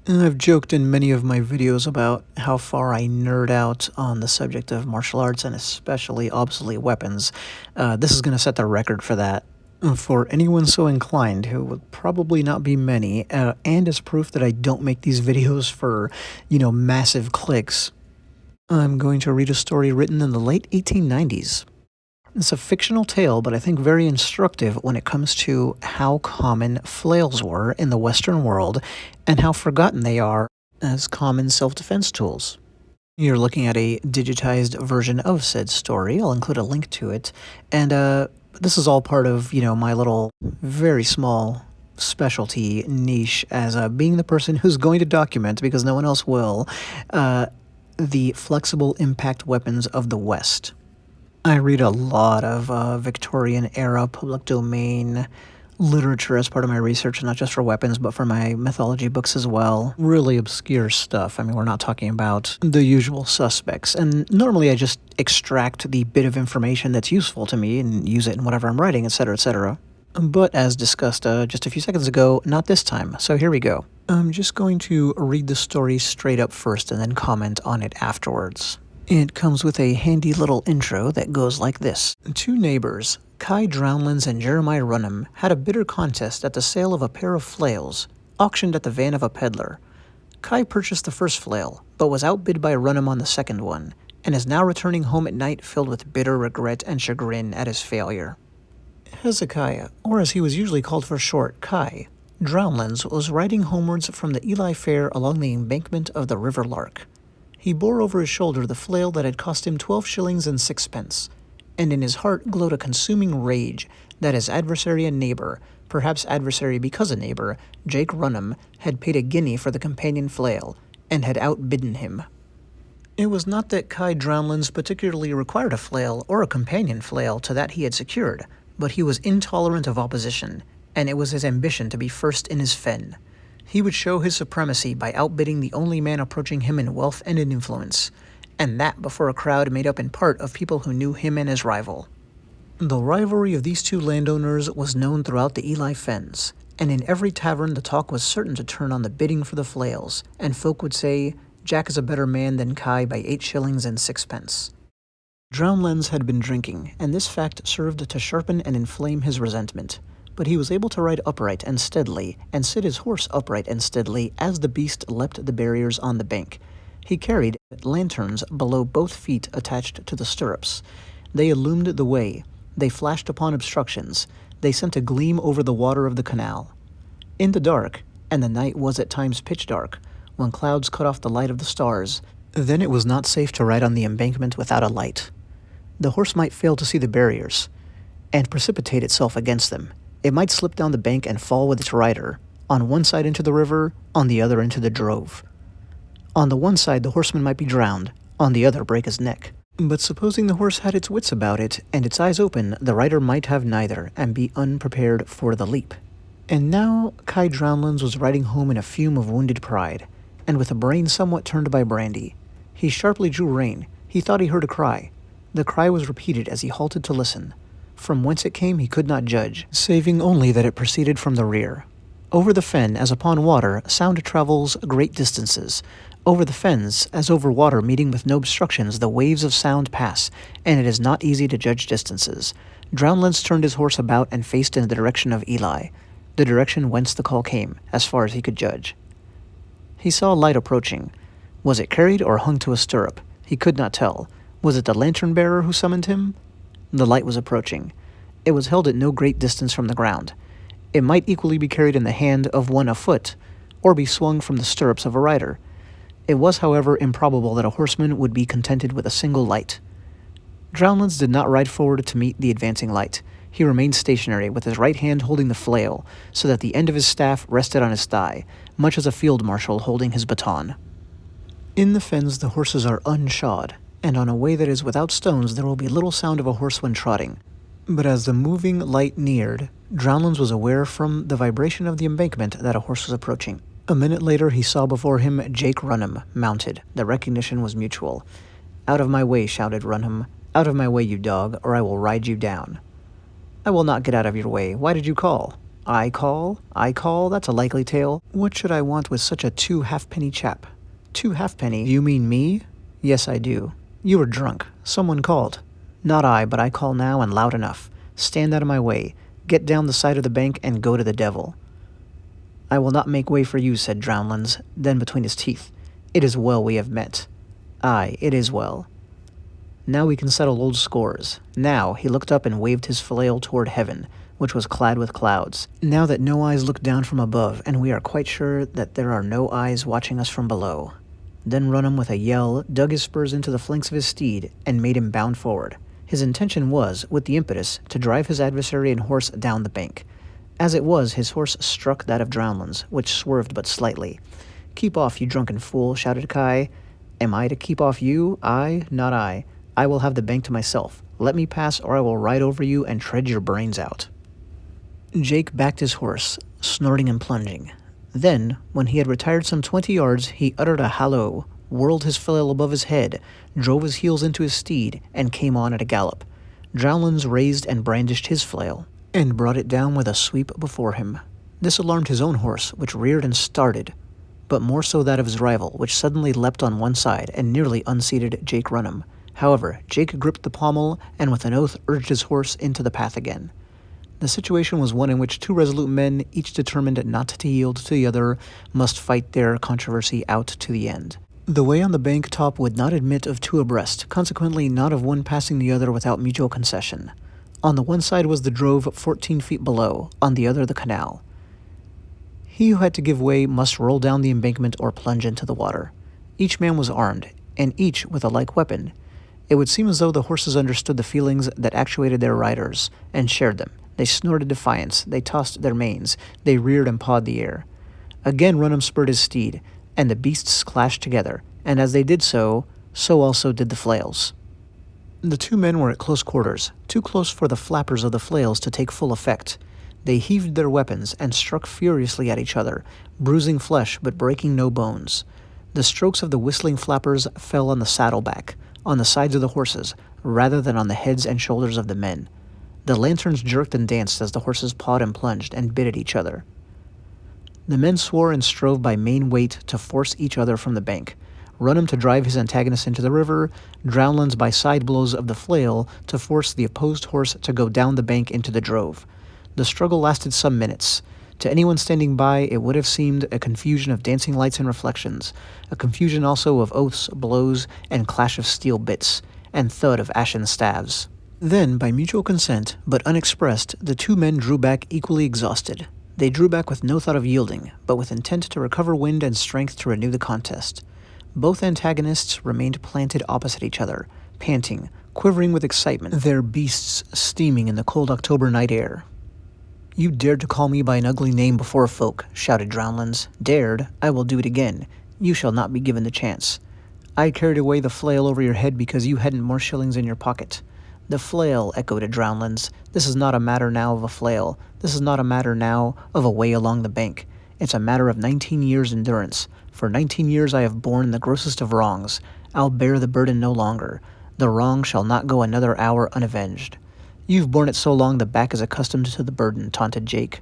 I've joked in many of my videos about how far I nerd out on the subject of martial arts and especially obsolete weapons. This is going to set the record for that. For anyone so inclined, who would probably not be many, and as proof that I don't make these videos for, massive clicks, I'm going to read a story written in the late 1890s. It's a fictional tale, but I think very instructive when it comes to how common flails were in the Western world and how forgotten they are as common self-defense tools. You're looking at a digitized version of said story. I'll include a link to it. And this is all part of, my little, very small specialty niche as being the person who's going to document, because no one else will, the flexible impact weapons of the West. I read a lot of Victorian-era public domain literature as part of my research, not just for weapons, but for my mythology books as well. Really obscure stuff. I mean, we're not talking about the usual suspects. And normally I just extract the bit of information that's useful to me and use it in whatever I'm writing, etc., etc. But as discussed just a few seconds ago, not this time. So here we go. I'm just going to read the story straight up first and then comment on it afterwards. It comes with a handy little intro that goes like this. Two neighbors, Kai Drownlands and Jeremiah Runham, had a bitter contest at the sale of a pair of flails, auctioned at the van of a peddler. Kai purchased the first flail, but was outbid by Runham on the second one, and is now returning home at night filled with bitter regret and chagrin at his failure. Hezekiah, or as he was usually called for short, Kai, Drownlands, was riding homewards from the Ely Fair along the embankment of the River Lark. He bore over his shoulder the flail that had cost him 12 shillings and 6 pence, and in his heart glowed a consuming rage that his adversary and neighbor, perhaps adversary because a neighbor, Jake Runham, had paid a guinea for the companion flail, and had outbidden him. It was not that Kai Drownlands particularly required a flail or a companion flail to that he had secured, but he was intolerant of opposition, and it was his ambition to be first in his fen. He would show his supremacy by outbidding the only man approaching him in wealth and in influence, and that before a crowd made up in part of people who knew him and his rival. The rivalry of these two landowners was known throughout the Ely Fens, and in every tavern the talk was certain to turn on the bidding for the flails, and folk would say, Jack is a better man than Kai by 8 shillings and 6 pence. Drownlands had been drinking, and this fact served to sharpen and inflame his resentment. But he was able to ride upright and steadily, and sit his horse upright and steadily as the beast leapt the barriers on the bank. He carried lanterns below both feet attached to the stirrups. They illumined the way. They flashed upon obstructions. They sent a gleam over the water of the canal. In the dark, and the night was at times pitch dark, when clouds cut off the light of the stars, then it was not safe to ride on the embankment without a light. The horse might fail to see the barriers, and precipitate itself against them. It might slip down the bank and fall with its rider, on one side into the river, on the other into the drove. On the one side the horseman might be drowned, on the other break his neck. But supposing the horse had its wits about it, and its eyes open, the rider might have neither, and be unprepared for the leap. And now Kai Drownlands was riding home in a fume of wounded pride, and with a brain somewhat turned by brandy. He sharply drew rein. He thought he heard a cry. The cry was repeated as he halted to listen. From whence it came he could not judge, saving only that it proceeded from the rear. Over the fen, as upon water, sound travels great distances. Over the fens, as over water meeting with no obstructions, the waves of sound pass, and it is not easy to judge distances. Drownlands turned his horse about and faced in the direction of Ely, the direction whence the call came, as far as he could judge. He saw light approaching. Was it carried or hung to a stirrup? He could not tell. Was it the lantern-bearer who summoned him? The light was approaching. It was held at no great distance from the ground. It might equally be carried in the hand of one afoot, or be swung from the stirrups of a rider. It was, however, improbable that a horseman would be contented with a single light. Drownlands did not ride forward to meet the advancing light. He remained stationary, with his right hand holding the flail, so that the end of his staff rested on his thigh, much as a field marshal holding his baton. In the fens the horses are unshod, and on a way that is without stones there will be little sound of a horse when trotting. But as the moving light neared, Drownlands was aware from the vibration of the embankment that a horse was approaching. A minute later he saw before him Jake Runham, mounted. The recognition was mutual. "Out of my way," shouted Runham. "Out of my way, you dog, or I will ride you down." "I will not get out of your way. Why did you call?" I call? I call? That's a likely tale. What should I want with such a 2 halfpenny chap? 2 halfpenny? You mean me? Yes, I do. You were drunk. Someone called. Not I, but I call now and loud enough. Stand out of my way. Get down the side of the bank and go to the devil. I will not make way for you, said Drownlands, then between his teeth. It is well we have met. Aye, it is well. Now we can settle old scores. Now, he looked up and waved his flail toward heaven, which was clad with clouds. Now that no eyes look down from above, and we are quite sure that there are no eyes watching us from below. Then Runham, with a yell, dug his spurs into the flanks of his steed, and made him bound forward. His intention was, with the impetus, to drive his adversary and horse down the bank. As it was, his horse struck that of Drownlands, which swerved but slightly. Keep off, you drunken fool, shouted Kai. Am I to keep off you? I? Not I. I will have the bank to myself. Let me pass, or I will ride over you and tread your brains out. Jake backed his horse, snorting and plunging. Then, when he had retired some 20 yards, he uttered a hallo, whirled his flail above his head, drove his heels into his steed, and came on at a gallop. Drownlands raised and brandished his flail, and brought it down with a sweep before him. This alarmed his own horse, which reared and started, but more so that of his rival, which suddenly leapt on one side and nearly unseated Jake Runham. However, Jake gripped the pommel and with an oath urged his horse into the path again. The situation was one in which two resolute men, each determined not to yield to the other, must fight their controversy out to the end. The way on the bank top would not admit of two abreast, consequently not of one passing the other without mutual concession. On the one side was the drove 14 feet below, on the other the canal. He who had to give way must roll down the embankment or plunge into the water. Each man was armed, and each with a like weapon. It would seem as though the horses understood the feelings that actuated their riders, and shared them. They snorted defiance, they tossed their manes, they reared and pawed the air. Again Runham spurred his steed, and the beasts clashed together, and as they did so, so also did the flails. The two men were at close quarters, too close for the flappers of the flails to take full effect. They heaved their weapons and struck furiously at each other, bruising flesh but breaking no bones. The strokes of the whistling flappers fell on the saddleback, on the sides of the horses, rather than on the heads and shoulders of the men. The lanterns jerked and danced as the horses pawed and plunged and bit at each other. The men swore and strove by main weight to force each other from the bank, Runham to drive his antagonist into the river, Drownlands by side blows of the flail to force the opposed horse to go down the bank into the drove. The struggle lasted some minutes. To anyone standing by, it would have seemed a confusion of dancing lights and reflections, a confusion also of oaths, blows, and clash of steel bits, and thud of ashen staves. Then, by mutual consent, but unexpressed, the two men drew back equally exhausted. They drew back with no thought of yielding, but with intent to recover wind and strength to renew the contest. Both antagonists remained planted opposite each other, panting, quivering with excitement, their beasts steaming in the cold October night air. You dared to call me by an ugly name before folk, shouted Drownlands. Dared? I will do it again. You shall not be given the chance. I carried away the flail over your head because you hadn't more shillings in your pocket. The flail, echoed Drownlands. This is not a matter now of a flail. This is not a matter now of a way along the bank. It's a matter of 19 years' endurance. For 19 years I have borne the grossest of wrongs. I'll bear the burden no longer. The wrong shall not go another hour unavenged. You've borne it so long the back is accustomed to the burden, taunted Jake.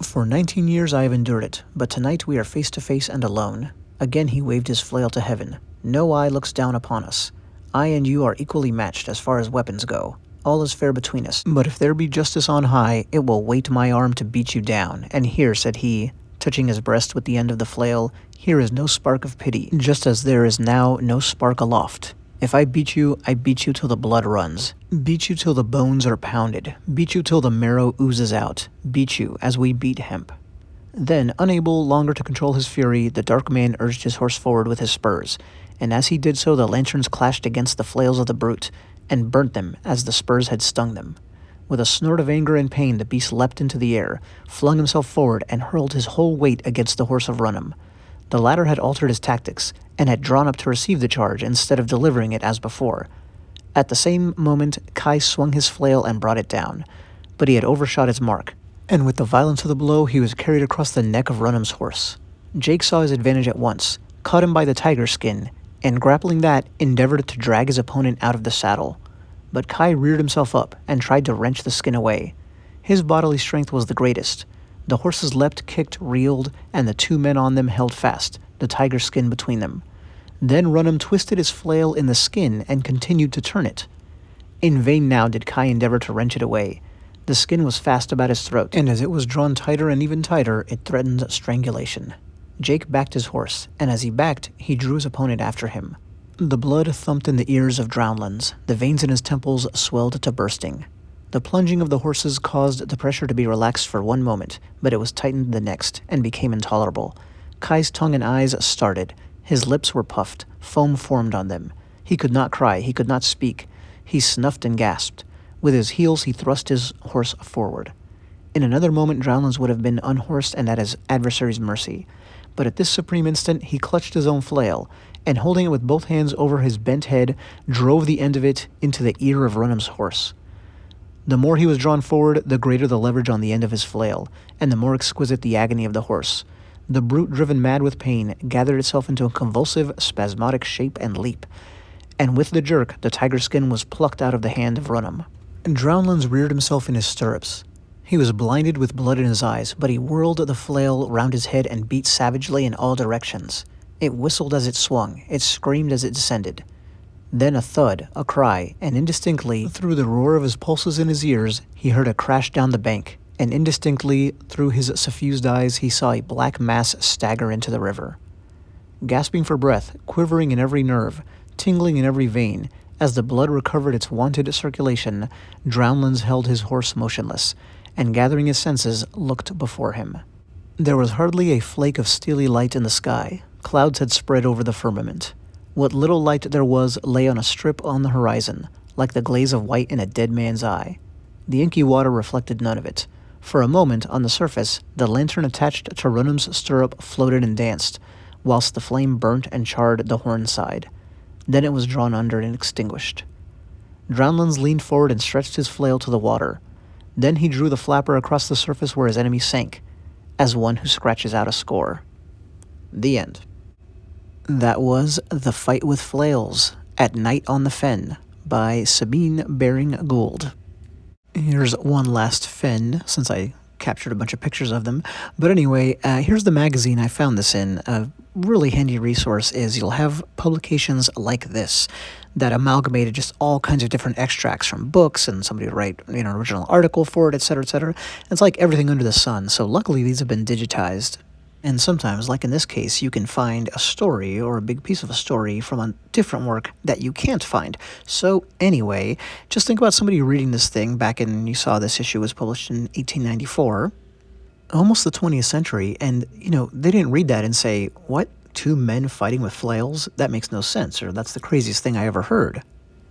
For 19 years I have endured it, but tonight we are face to face and alone. Again he waved his flail to heaven. No eye looks down upon us. I and you are equally matched as far as weapons go. All is fair between us. But if there be justice on high, it will weight my arm to beat you down. And here, said he, touching his breast with the end of the flail, here is no spark of pity, just as there is now no spark aloft. If I beat you till the blood runs. Beat you till the bones are pounded. Beat you till the marrow oozes out. Beat you as we beat hemp. Then, unable longer to control his fury, the dark man urged his horse forward with his spurs, and as he did so the lanterns clashed against the flails of the brute, and burnt them as the spurs had stung them. With a snort of anger and pain the beast leapt into the air, flung himself forward, and hurled his whole weight against the horse of Runham. The latter had altered his tactics, and had drawn up to receive the charge instead of delivering it as before. At the same moment Kai swung his flail and brought it down, but he had overshot its mark, and with the violence of the blow he was carried across the neck of Runham's horse. Jake saw his advantage at once, caught him by the tiger skin, and grappling that, endeavored to drag his opponent out of the saddle. But Kai reared himself up and tried to wrench the skin away. His bodily strength was the greatest, The horses leapt, kicked, reeled, and the 2 men on them held fast, the tiger skin between them. Then Runham twisted his flail in the skin and continued to turn it. In vain now did Kai endeavor to wrench it away. The skin was fast about his throat, and as it was drawn tighter and even tighter, it threatened strangulation. Jake backed his horse, and as he backed, he drew his opponent after him. The blood thumped in the ears of Drownlands. The veins in his temples swelled to bursting. The plunging of the horses caused the pressure to be relaxed for one moment, but it was tightened the next, and became intolerable. Kai's tongue and eyes started. His lips were puffed. Foam formed on them. He could not cry. He could not speak. He snuffed and gasped. With his heels he thrust his horse forward. In another moment Drownlands would have been unhorsed and at his adversary's mercy. But at this supreme instant he clutched his own flail, and holding it with both hands over his bent head, drove the end of it into the ear of Runham's horse. The more he was drawn forward, the greater the leverage on the end of his flail, and the more exquisite the agony of the horse. The brute, driven mad with pain, gathered itself into a convulsive, spasmodic shape and leap, and with the jerk, the tiger skin was plucked out of the hand of Runham. Drownlands reared himself in his stirrups. He was blinded with blood in his eyes, but he whirled the flail round his head and beat savagely in all directions. It whistled as it swung, it screamed as it descended. Then a thud, a cry, and indistinctly, through the roar of his pulses in his ears, he heard a crash down the bank, and indistinctly, through his suffused eyes, he saw a black mass stagger into the river. Gasping for breath, quivering in every nerve, tingling in every vein, as the blood recovered its wonted circulation, Drownlands held his horse motionless, and gathering his senses, looked before him. There was hardly a flake of steely light in the sky. Clouds had spread over the firmament. What little light there was lay on a strip on the horizon, like the glaze of white in a dead man's eye. The inky water reflected none of it. For a moment, on the surface, the lantern attached to Runham's stirrup floated and danced, whilst the flame burnt and charred the horn side. Then it was drawn under and extinguished. Drownlands leaned forward and stretched his flail to the water. Then he drew the flapper across the surface where his enemy sank, as one who scratches out a score. The end. That was The Fight with Flails, At Night on the Fen, by Sabine Baring-Gould. Here's one last fen, since I captured a bunch of pictures of them. But anyway, here's the magazine I found this in. A really handy resource is you'll have publications like this that amalgamated just all kinds of different extracts from books, and somebody would write an original article for it, etc., etc. It's like everything under the sun, so luckily these have been digitized. And sometimes, like in this case, you can find a story or a big piece of a story from a different work that you can't find. So anyway, just think about somebody reading this thing back in, you saw this issue was published in 1894, almost the 20th century, and, they didn't read that and say, what, 2 men fighting with flails? That makes no sense, or that's the craziest thing I ever heard.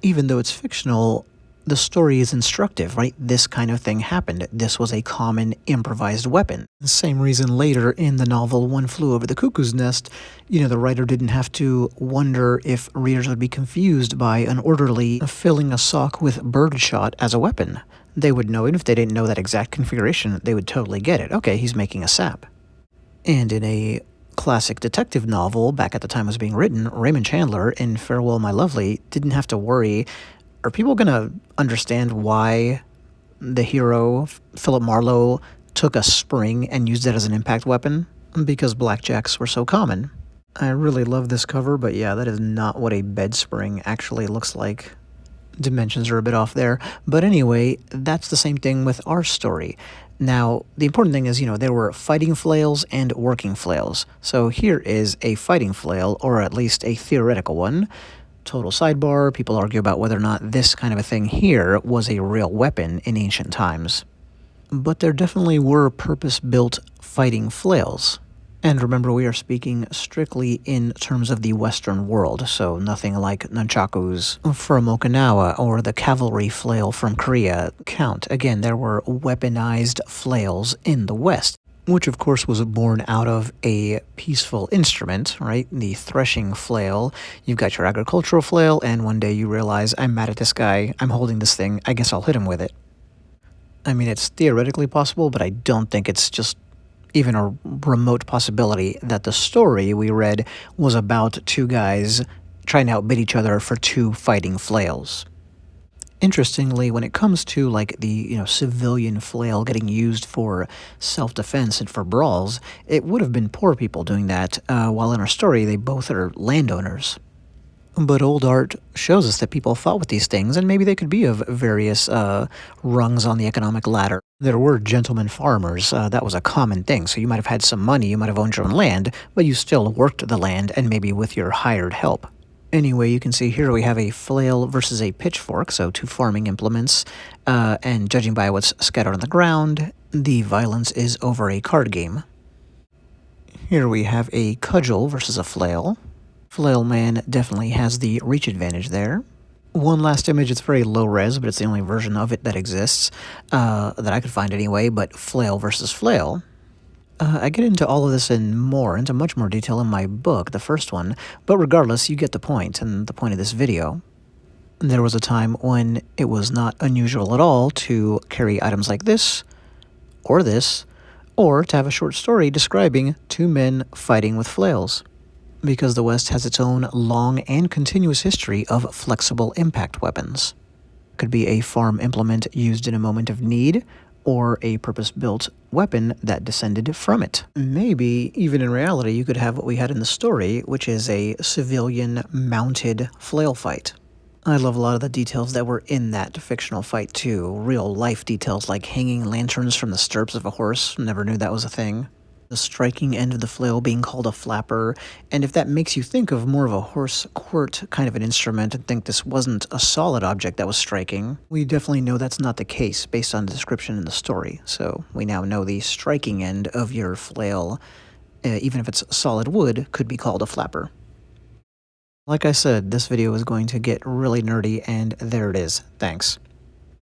Even though it's fictional, the story is instructive, right? This kind of thing happened. This was a common improvised weapon. The same reason later in the novel One Flew Over the Cuckoo's Nest, the writer didn't have to wonder if readers would be confused by an orderly filling a sock with birdshot as a weapon. They would know it. If they didn't know that exact configuration, they would totally get it. Okay, he's making a sap. And in a classic detective novel, back at the time it was being written, Raymond Chandler in Farewell My Lovely didn't have to worry, are people going to understand why the hero, Philip Marlowe, took a spring and used it as an impact weapon? Because blackjacks were so common. I really love this cover, but yeah, that is not what a bed spring actually looks like. Dimensions are a bit off there. But anyway, that's the same thing with our story. Now, the important thing is, there were fighting flails and working flails. So here is a fighting flail, or at least a theoretical one. Total sidebar, people argue about whether or not this kind of a thing here was a real weapon in ancient times. But there definitely were purpose-built fighting flails. And remember, we are speaking strictly in terms of the Western world, so nothing like nunchakus from Okinawa or the cavalry flail from Korea count. Again, there were weaponized flails in the West, which of course was born out of a peaceful instrument, right? The threshing flail. You've got your agricultural flail, and one day you realize, I'm mad at this guy, I'm holding this thing, I guess I'll hit him with it. I mean, it's theoretically possible, but I don't think it's just even a remote possibility that the story we read was about 2 guys trying to outbid each other for 2 fighting flails. Interestingly, when it comes to like the civilian flail getting used for self-defense and for brawls, it would have been poor people doing that. While in our story, they both are landowners. But old art shows us that people fought with these things, and maybe they could be of various rungs on the economic ladder. There were gentlemen farmers. That was a common thing. So you might have had some money, you might have owned your own land, but you still worked the land, and maybe with your hired help. Anyway, you can see here we have a flail versus a pitchfork, so two farming implements, and judging by what's scattered on the ground, the violence is over a card game. Here we have a cudgel versus a flail. Flail Man definitely has the reach advantage there. One last image, it's very low res, but it's the only version of it that exists, that I could find anyway, but flail versus flail. I get into all of this into much more detail in my book, the first one, but regardless, you get the point, and the point of this video. There was a time when it was not unusual at all to carry items like this, or to have a short story describing two men fighting with flails. Because the West has its own long and continuous history of flexible impact weapons. Could be a farm implement used in a moment of need, or a purpose-built weapon that descended from it. Maybe, even in reality, you could have what we had in the story, which is a civilian mounted flail fight. I love a lot of the details that were in that fictional fight too. Real life details like hanging lanterns from the stirrups of a horse. Never knew that was a thing. The striking end of the flail being called a flapper, and if that makes you think of more of a horse quirt kind of an instrument and think this wasn't a solid object that was striking, we definitely know that's not the case based on the description in the story. So we now know the striking end of your flail, even if it's solid wood, could be called a flapper. Like I said, this video is going to get really nerdy, and there it is. Thanks.